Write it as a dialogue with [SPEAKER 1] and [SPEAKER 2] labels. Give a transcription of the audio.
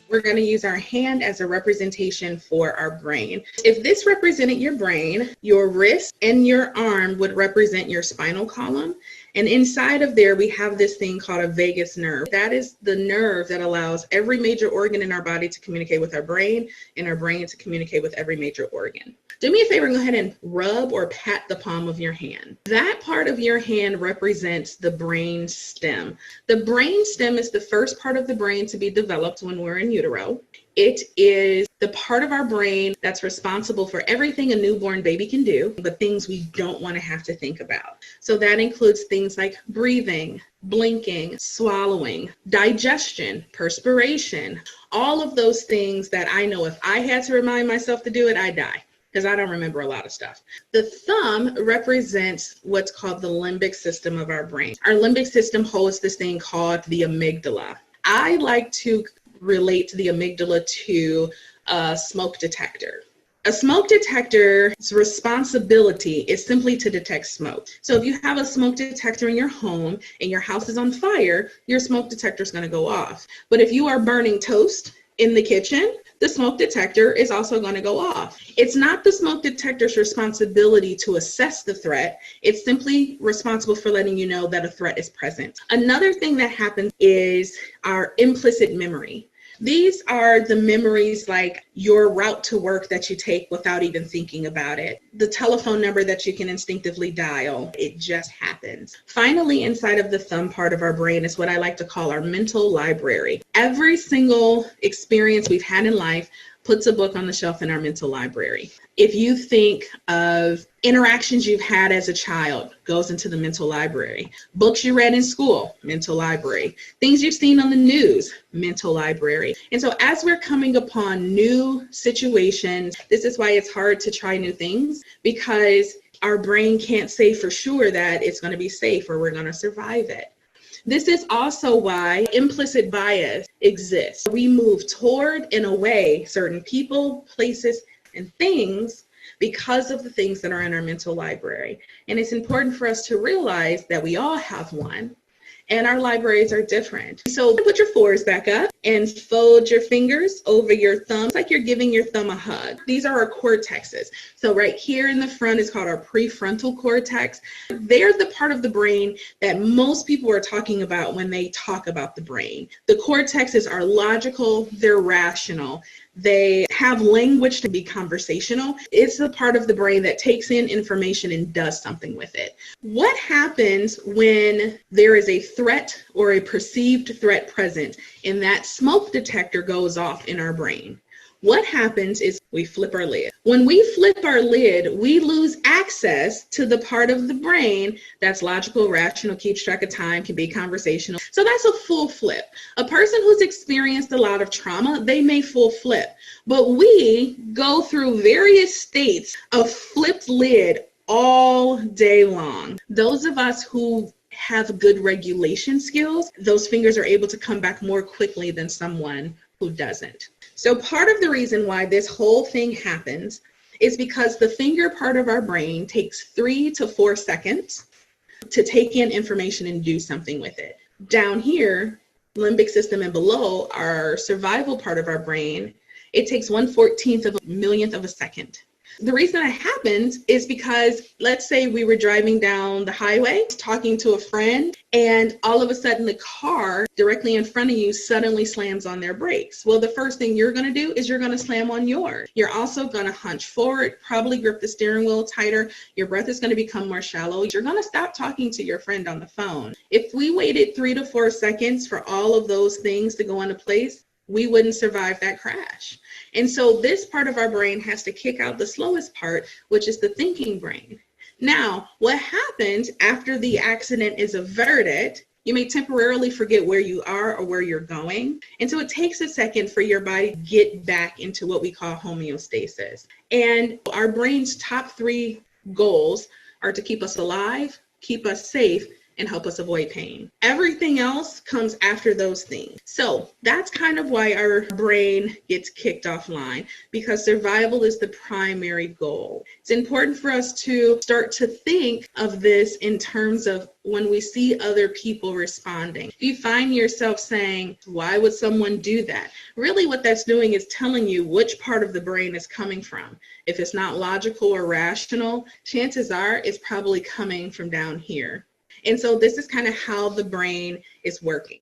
[SPEAKER 1] we're going to use our hand as a representation for our brain. If this represented your brain, your wrist and your arm would represent your spinal column. And inside of there, we have this thing called a vagus nerve. That is the nerve that allows every major organ in our body to communicate with our brain, and our brain to communicate with every major organ. Do me a favor and go ahead and rub or pat the palm of your hand. That part of your hand represents the brain stem. The brain stem is the first part of the brain to be developed when we're in utero. It is the part of our brain that's responsible for everything a newborn baby can do, but things we don't want to have to think about. So that includes things like breathing, blinking, swallowing, digestion, perspiration, all of those things that I know if I had to remind myself to do it, I'd die, because I don't remember a lot of stuff. The thumb represents what's called the limbic system of our brain. Our limbic system holds this thing called the amygdala. I like to relate the amygdala to a smoke detector. A smoke detector's responsibility is simply to detect smoke. So if you have a smoke detector in your home and your house is on fire, your smoke detector is going to go off. But if you are burning toast in the kitchen, the smoke detector is also going to go off. It's not the smoke detector's responsibility to assess the threat. It's simply responsible for letting you know that a threat is present. Another thing that happens is our implicit memory. These are the memories like your route to work that you take without even thinking about it. The telephone number that you can instinctively dial. It just happens. Finally, inside of the thumb part of our brain is what I like to call our mental library. Every single experience we've had in life puts a book on the shelf in our mental library. If you think of interactions you've had as a child, goes into the mental library. Books you read in school, mental library. Things you've seen on the news, mental library. And so as we're coming upon new situations, this is why it's hard to try new things, because our brain can't say for sure that it's going to be safe or we're going to survive it. This is also why implicit bias exists. We move toward and away certain people, places, and things because of the things that are in our mental library. And it's important for us to realize that we all have one, and our libraries are different. So put your fours back up and fold your fingers over your thumbs like you're giving your thumb a hug. These are our cortexes. So right here in the front is called our prefrontal cortex. They're the part of the brain that most people are talking about when they talk about the brain. The cortexes are logical, they're rational. They have language to be conversational. It's the part of the brain that takes in information and does something with it. What happens when there is a threat or a perceived threat present and that smoke detector goes off in our brain? What happens is we flip our lid. When we flip our lid, we lose access to the part of the brain that's logical, rational, keeps track of time, can be conversational. So that's a full flip. A person who's experienced a lot of trauma, they may full flip. But we go through various states of flipped lid all day long. Those of us who have good regulation skills, those fingers are able to come back more quickly than someone who doesn't. So part of the reason why this whole thing happens is because the finger part of our brain takes 3 to 4 seconds to take in information and do something with it. Down here, limbic system and below, our survival part of our brain, it takes 1/14 of a millionth of a second. The reason that happens is because, let's say we were driving down the highway, talking to a friend, and all of a sudden the car directly in front of you suddenly slams on their brakes. Well, the first thing you're going to do is you're going to slam on yours. You're also going to hunch forward, probably grip the steering wheel tighter. Your breath is going to become more shallow. You're going to stop talking to your friend on the phone. If we waited 3 to 4 seconds for all of those things to go into place, we wouldn't survive that crash. And so this part of our brain has to kick out the slowest part, which is the thinking brain. Now, what happens after the accident is averted, you may temporarily forget where you are or where you're going. And so it takes a second for your body to get back into what we call homeostasis. And our brain's top 3 goals are to keep us alive, keep us safe, and help us avoid pain. Everything else comes after those things. So that's kind of why our brain gets kicked offline, because survival is the primary goal. It's important for us to start to think of this in terms of when we see other people responding. If you find yourself saying, why would someone do that? Really what that's doing is telling you which part of the brain is coming from. If it's not logical or rational, chances are it's probably coming from down here. And so this is kind of how the brain is working.